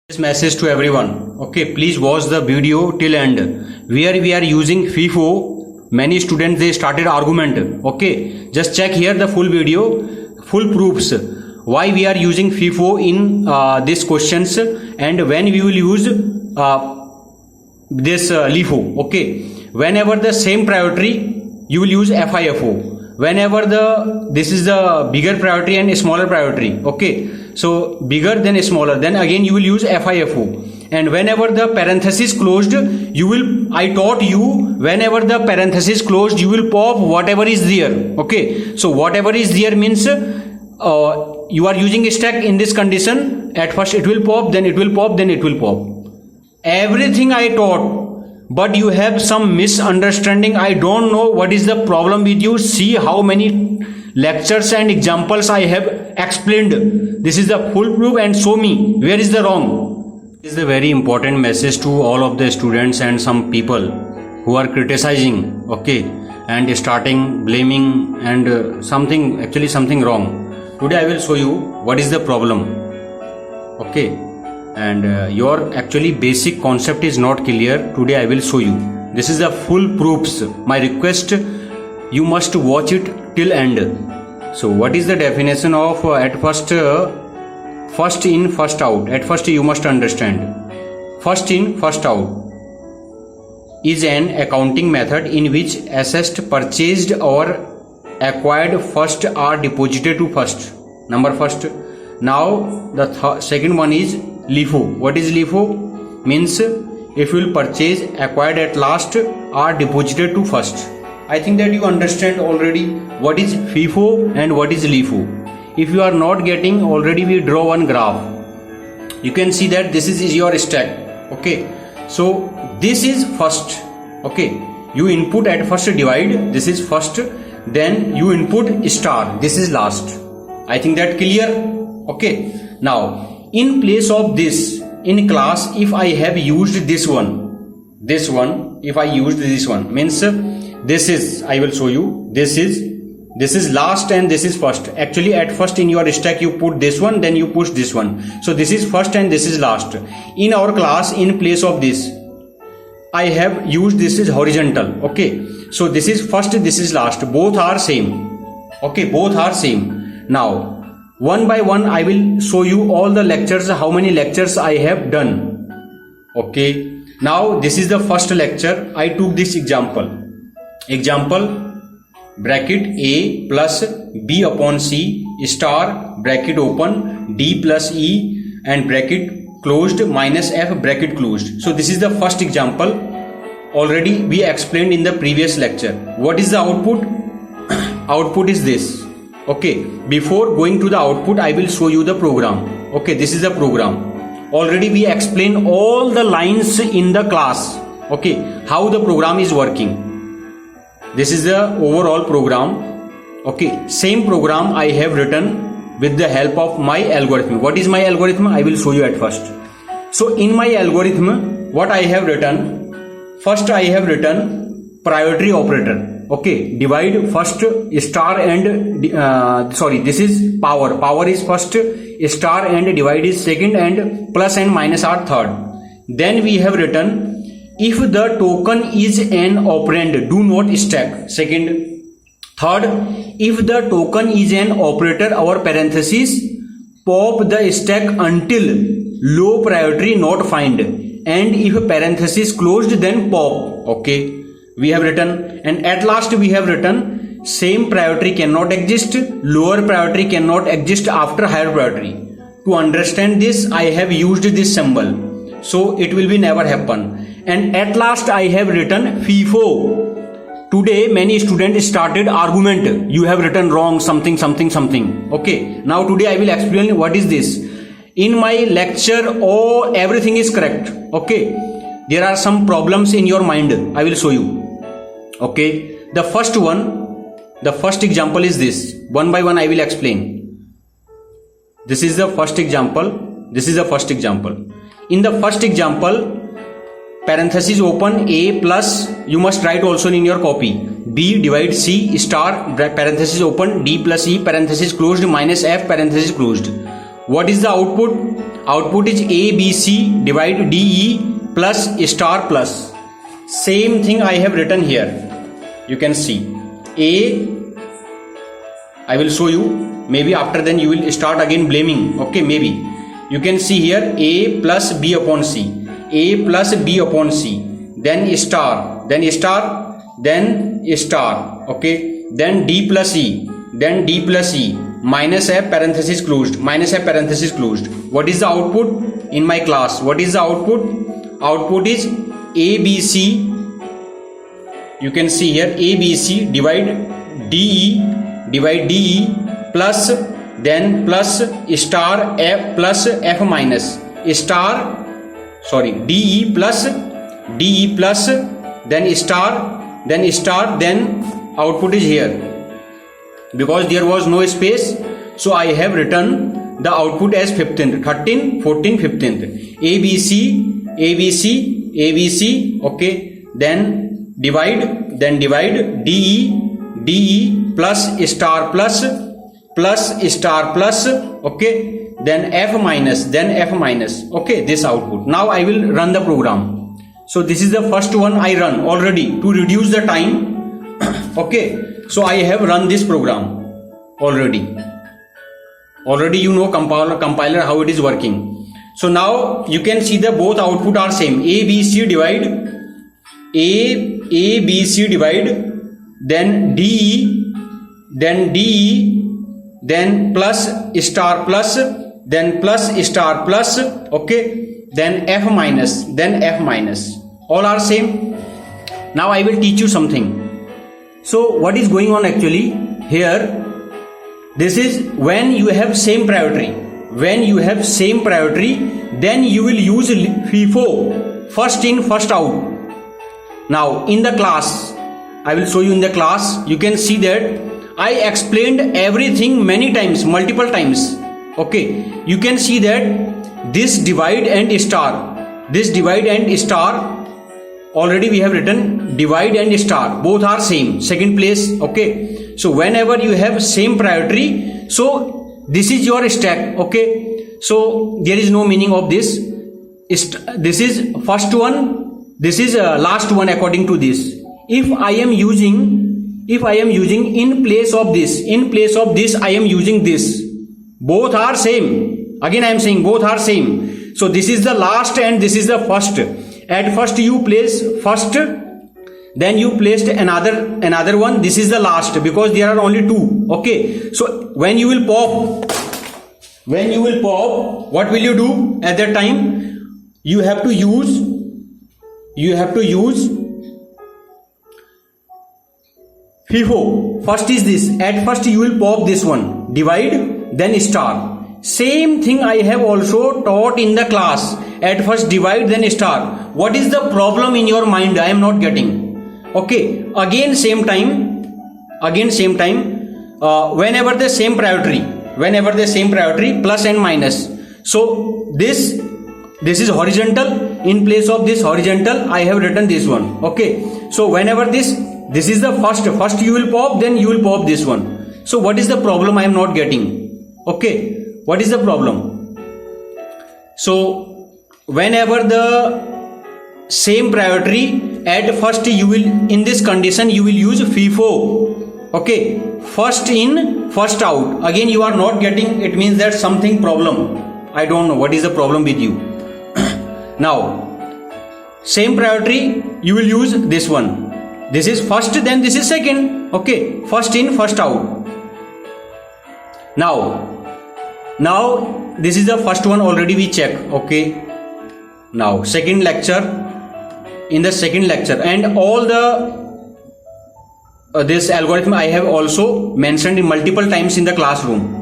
This message to everyone. Okay, please watch the video till end. Where we are using FIFO, many students they started argument. Okay, just check here the full video, full proofs why we are using FIFO in these questions and when we will use this LIFO. Okay, whenever the same priority you will use FIFO. Whenever this is the bigger priority and smaller priority. Okay, so bigger then smaller, then again you will use FIFO. And whenever the parenthesis closed, I taught you, whenever the parenthesis closed, you will pop whatever is there. Okay, so whatever is there means you are using stack in this condition. At first it will pop, then it will pop, then it will pop. Everything I taught, but you have some misunderstanding. I don't know what is the problem with you. See how many lectures and examples I have explained. This is the full proof and show me where is the wrong. This is a very important message to all of the students and some people who are criticizing, okay, and starting blaming and something wrong. Today I will show you what is the problem, okay, and your actually basic concept is not clear. Today I will show you. This is the full proofs. My request, you must watch it till end. So what is the definition of at first in first out? At first you must understand, first in first out is an accounting method in which assets purchased or acquired first are deposited to first, number first. Now the second one is LIFO. What is LIFO? Means if you will purchase acquired at last are deposited to first. I think that you understand already what is FIFO and what is LIFO. If you are not getting, already we draw one graph. You can see that this is your stack. Okay, so this is first. Okay, you input at first divide. This is first. Then you input star. This is last. I think that clear. Okay. Now in place of this in class, if I have used this one, if I used this one means this is, I will show you, this is last and this is first. Actually at first in your stack you put this one, then you push this one. So this is first and this is last. In our class, in place of this I have used this is horizontal. Okay, so this is first, this is last, both are same. Okay, both are same. Now one by one I will show you all the lectures, how many lectures I have done. Okay, now this is the first lecture. I took this example bracket A plus B upon C star bracket open D plus E and bracket closed minus F bracket closed. So this is the first example. Already we explained in the previous lecture. What is the output? Output is this. Okay, before going to the output I will show you the program. Okay, this is the program. Already we explained all the lines in the class. Okay, how the program is working. This is the overall program. Okay, same program I have written with the help of my algorithm. What is my algorithm? I will show you at first. So in my algorithm, what I have written, first I have written priority operator. Okay, divide first star and this is power. Power is first, star and divide is second, and plus and minus are third. Then we have written, if the token is an operand, do not stack. Second. Third, if the token is an operator, our parenthesis, pop the stack until low priority not find. And if parenthesis closed, then pop. Okay, we have written. And at last we have written, same priority cannot exist, lower priority cannot exist after higher priority. To understand this, I have used this symbol. So it will be never happen. And at last I have written FIFO. Today many students started argument. You have written wrong something. Okay. Now today I will explain what is this. In my lecture, everything is correct. Okay. There are some problems in your mind. I will show you. Okay. The first example is this. One by one I will explain. This is the first example. In the first example, parenthesis open A plus, you must write also in your copy, B divide C star parenthesis open D plus E parenthesis closed minus F parenthesis closed. What is the output? output is A B C divide D E plus star plus. Same thing I have written here. You can see A. I will show you. Maybe after then you will start again blaming. Okay, maybe you can see here A plus B upon C. A plus B upon C. Then star. Then star. Then star. Okay. Then D plus E. Then D plus E. Minus F parenthesis closed. Minus F parenthesis closed. What is the output in my class? What is the output? Output is ABC. You can see here ABC divide DE divide DE plus then plus star F plus F minus star DE plus then star then output is here. Because there was no space, so I have written the output as 15th, 13, 14, 15th. ABC, okay. Then divide DE plus star plus, okay. Then F minus, okay. This output. Now I will run the program. So this is the first one I run already to reduce the time. Okay. So I have run this program already you know compiler how it is working. So now you can see the both output are same. ABC divide then DE then plus star plus then plus star plus, okay. Then F minus all are same. Now I will teach you something. So what is going on actually here? This is when you have same priority. When you have same priority, then you will use FIFO, first in first out. Now in the class, I will show you in the class. You can see that I explained everything many times, multiple times. Okay, you can see that this divide and star. Already we have written divide and star, both are same, second place. Okay, so whenever you have same priority, so this is your stack. Okay, so there is no meaning of this. This is first one, this is last one according to this. If I am using in place of this I am using this, both are same. Again I am saying both are same. So this is the last and this is the first. At first you place first, then you placed another one. This is the last because there are only two. Okay, so when you will pop, what will you do at that time? You have to use FIFO. First is this. At first you will pop this one, divide then star. Same thing I have also taught in the class. At first divide then star. What is the problem in your mind? I am not getting. Okay, again same time, whenever the same priority plus and minus. So this is horizontal. In place of this horizontal I have written this one. Okay, so whenever this is the first you will pop, then you will pop this one. So what is the problem? I am not getting. Okay, what is the problem? So whenever the same priority, at first you will, in this condition you will use FIFO. Okay, first in first out. Again you are not getting, it means that something problem. I don't know what is the problem with you. Now same priority you will use this one. This is first, then this is second. Okay, first in first out. Now this is the first one already we check. Okay, now second lecture, in the second lecture, and all the this algorithm I have also mentioned in multiple times in the classroom.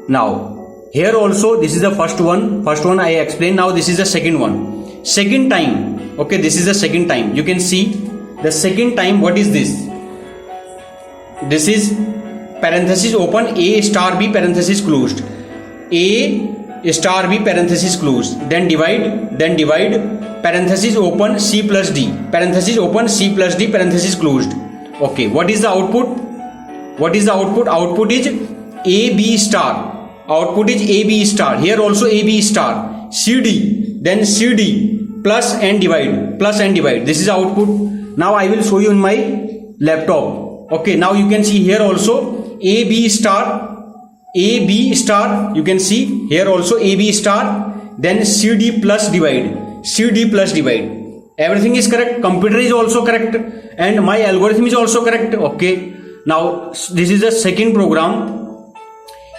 Now here also this is the first one I explained. Now this is the second one, second time. Okay, this is the second time. You can see the second time. What is this? This is parenthesis open, A star B parenthesis closed, A star B parenthesis closed, then divide parenthesis open C plus D parenthesis open C plus D parenthesis closed. Okay, what is the output? Output is A B star. output is AB star. Here also AB star. CD, then CD plus and divide, plus and divide. This is output. Now I will show you in my laptop. Okay, now you can see here also AB star, AB star. You can see here also AB star. Then CD plus divide, CD plus divide. Everything is correct. Computer is also correct, and my algorithm is also correct. Okay. Now this is the second program.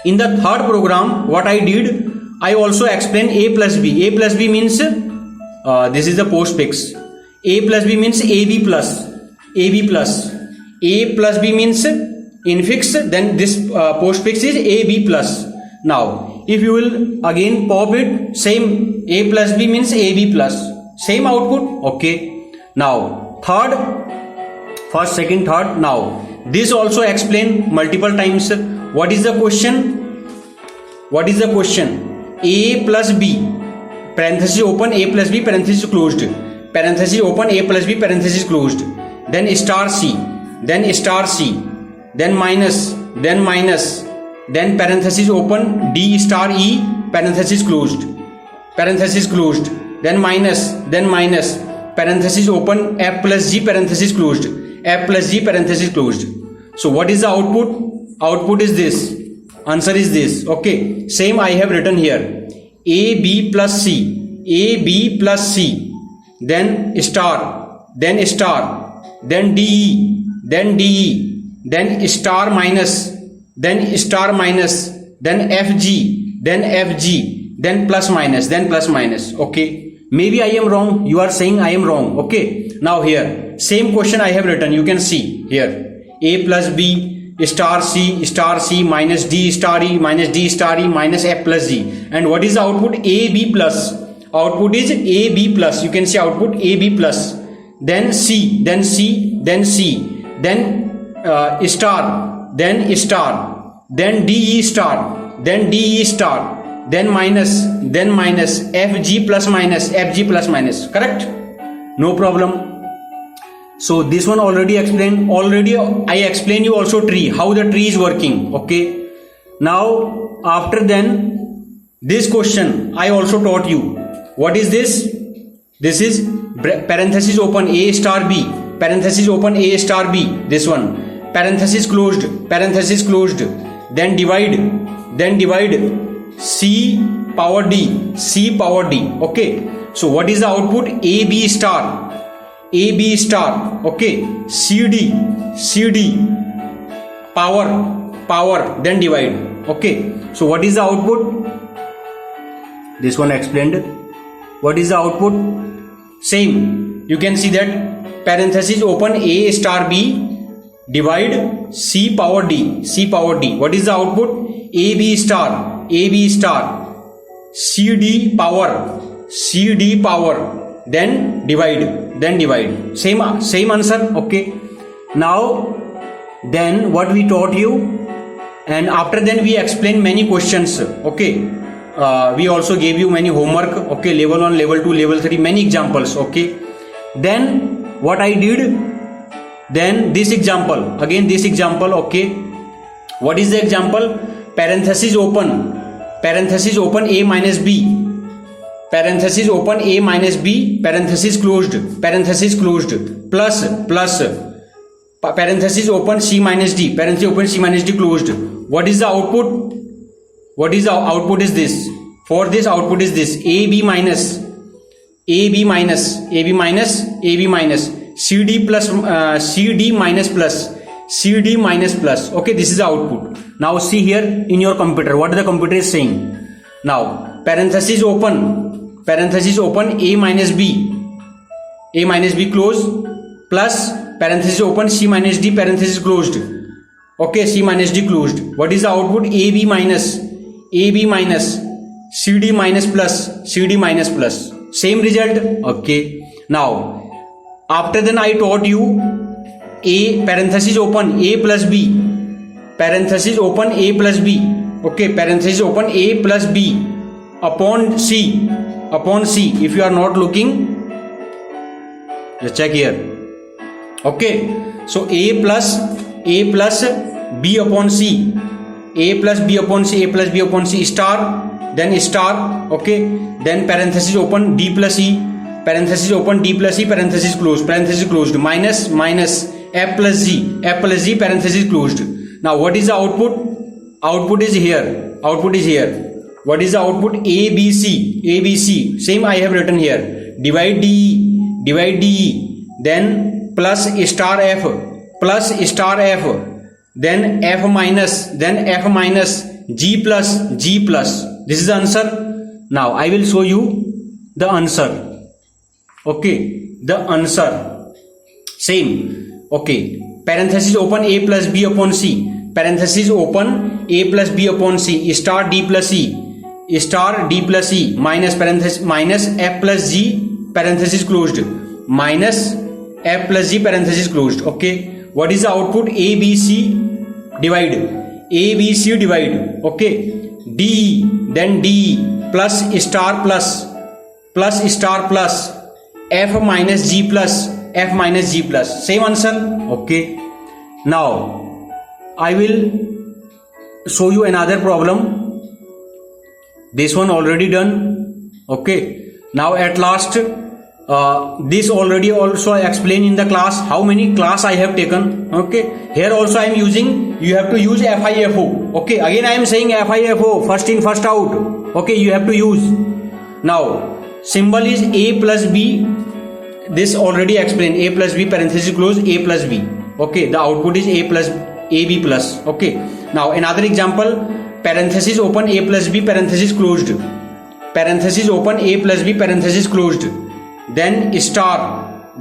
In the third program, what I did, I also explained A plus B. A plus B means this is the postfix. A plus B means AB plus, AB plus. A plus B means infix. Then this postfix is AB plus. Now, if you will again pop it, same A plus B means AB plus. Same output. Okay. Now third, first, second, third. Now this also explain multiple times. What is the question? What is the question? A plus B, parenthesis open, A plus B, parenthesis closed, parenthesis open, A plus B, parenthesis closed, then star C, then star C, then minus, then parenthesis open, D star E, parenthesis closed, then minus, parenthesis open, F plus G, parenthesis closed, F plus G, parenthesis closed. So what is the output? Output is this. Answer is this. Okay. Same I have written here. A B plus C, A B plus C, then star, then D E, then star minus, then F G, then plus minus. Okay. Maybe I am wrong. You are saying I am wrong. Okay. Now here, same question I have written. You can see here. A plus B, star C minus D star E minus D star E minus F plus G. And what is the output? AB plus. Output is AB plus. You can see output AB plus. Then C, then star, then DE star, then minus, FG plus minus. Correct? No problem. So this one already explained. I explained you also tree, how the tree is working. Okay. Now after then this question I also taught you. What is this? This is parenthesis open A star B, parenthesis open A star B. This one parenthesis closed, then divide C power D. Okay. So what is the output? AB star. Okay. CD power, then divide. Okay. So what is the output? This one explained. What is the output? Same. You can see that parenthesis open A star B, divide C power D. What is the output? AB star, CD power, then divide. Same answer. Okay. Now then what we taught you, and after then we explained many questions. Okay. We also gave you many homework. Okay. Level 1, level 2, level 3, many examples. Okay. Then what I did, then this example, okay. What is the example? Parenthesis open A minus B, parenthesis open A minus B, parenthesis closed, plus parenthesis open C minus D, parenthesis open C minus D closed. What is the output? Output is this. For this output is this: AB minus, CD minus plus. Okay, this is the output. Now see here in your computer what the computer is saying. Now parenthesis open A minus B close, plus parenthesis open C minus D, parenthesis closed. Okay, C minus D closed. What is the output? AB minus, CD minus plus. Same result. Okay. Now after then I taught you A parenthesis open A plus B, parenthesis open A plus B. Okay, parenthesis open A plus B upon C. If you are not looking, just check here. Okay, so A plus B upon C, a plus b upon c, a plus b upon c star, then star, okay, then parenthesis open d plus e, parenthesis open d plus e, parenthesis closed, minus f plus g, parenthesis closed. Now what is the output? Output is here. What is the output? ABC, same I have written here. Divide DE, then plus star f, then f minus g plus. This is the answer. Now I will show you the answer. Okay, the answer same. Okay, parenthesis open a plus b upon c, parenthesis open a plus b upon c, star d plus e, minus parenthesis minus f plus g, parenthesis closed, minus f plus g, parenthesis closed. Okay, what is the output? ABC divide, okay, d, then d plus star plus f minus g plus, same answer. Okay, now I will show you another problem. This one already done. Okay, now at last this already also I explained in the class how many class I have taken. Okay, here also I am using, you have to use FIFO. Okay, again I am saying FIFO, first in first out. Okay, you have to use. Now symbol is a plus b, this already explained, a plus b, parenthesis close, a plus b. Okay, the output is a plus ab plus. Okay, now another example, parenthesis open a plus b, parenthesis closed, parenthesis open a plus b, parenthesis closed, then star,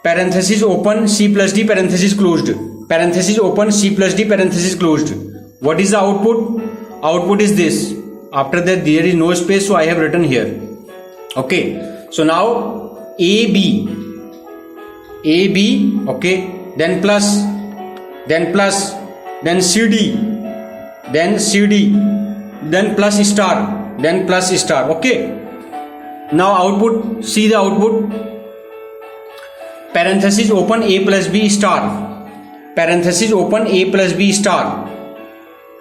parenthesis open c plus d, parenthesis closed, parenthesis open c plus d, parenthesis closed. What is the output? Output is this. After that there is no space, so I have written here. Okay, so now AB, okay, then plus, then CD, then plus star, okay. Now output, see the output, parenthesis open a plus b star, parenthesis open a plus b star,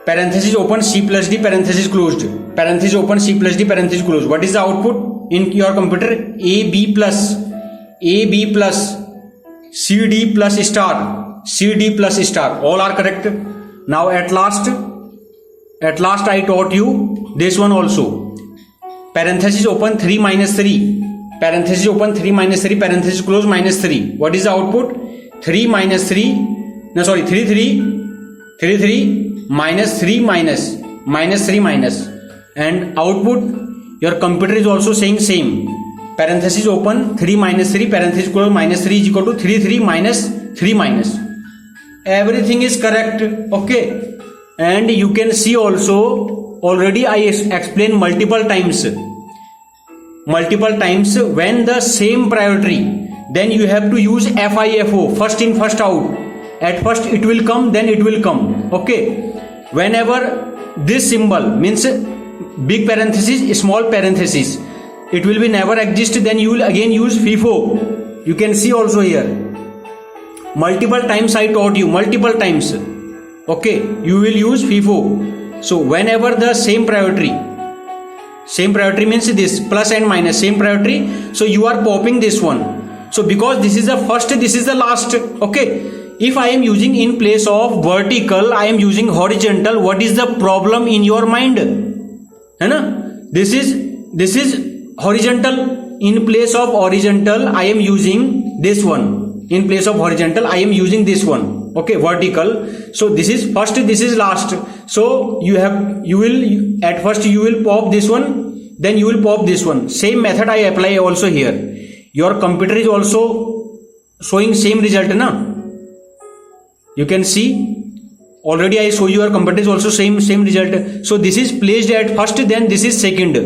parenthesis open c plus d, parenthesis closed, parenthesis open c plus d, parenthesis closed. What is the output in your computer? AB plus CD plus star, all are correct. Now at last I taught you this one also. Parenthesis open 3 minus 3, parenthesis open 3 minus 3, parenthesis close minus 3. What is the output? 3 minus 3, no sorry, 3 minus 3 minus 3 minus, and output your computer is also saying same. Parenthesis open 3 minus 3, parenthesis close minus 3 is equal to 3 minus 3 minus. Everything is correct. Okay, and you can see also already I explained multiple times when the same priority, then you have to use FIFO, first in first out. At first it will come, then it will come. Okay, whenever this symbol means big parenthesis, small parenthesis, it will be never exist, then you will again use FIFO. You can see also here multiple times I taught you, multiple times. Okay, you will use FIFO. So whenever the same priority means this plus and minus, same priority, so you are popping this one. So because this is the first, this is the last. Okay, if I am using in place of vertical, I am using horizontal, what is the problem in your mind? है ना? This is horizontal. In place of horizontal I am using this one. In place of horizontal I am using this one. Okay, vertical. So this is first, this is last. So you will at first you will pop this one, then you will pop this one. Same method I apply also here. Your computer is also showing same result, na? You can see already I show you your computer is also same result. So this is placed at first, then this is second.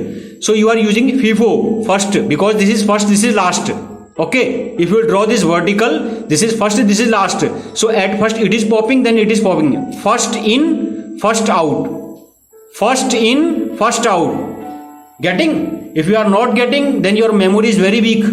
So you are using FIFO first, because this is first, this is last. Okay, if you draw this vertical, this is first, this is last. So at first it is popping, then it is popping. First in, first out. First in, first out. Getting? If you are not getting, then your memory is very weak.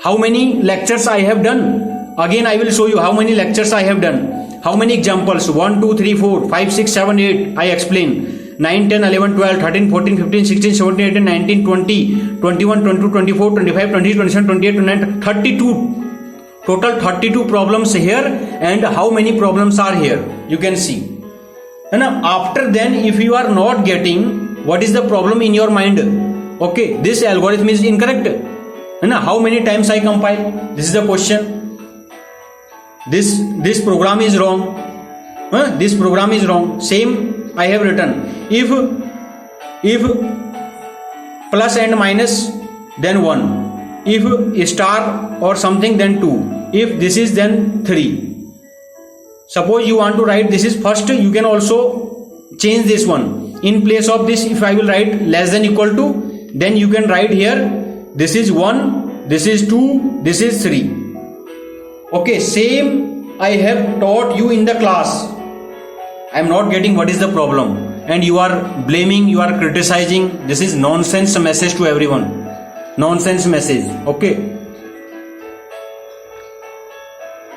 How many lectures I have done? Again I will show you how many lectures I have done. How many examples? 1, 2, 3, 4, 5, 6, 7, 8. I explain. 9, 10, 11, 12, 13, 14, 15, 16, 17, 18, 19, 20, 21, 22, 24, 25, 26, 27, 28, 29, 32. Total 32 problems here, and how many problems are here? You can see. And after then, if you are not getting what is the problem in your mind, okay, this algorithm is incorrect. And how many times I compile? This is the question. This program is wrong. This program is wrong. Same I have written. If plus and minus, then 1. If star or something, then 2. If this is, then 3. Suppose you want to write this is first, you can also change this one. In place of this, if I will write less than equal to, then you can write here this is 1, this is 2, this is 3. Okay, same I have taught you in the class. I am not getting what is the problem, and you are blaming, you are criticizing. This is nonsense message to everyone. Nonsense message. Okay.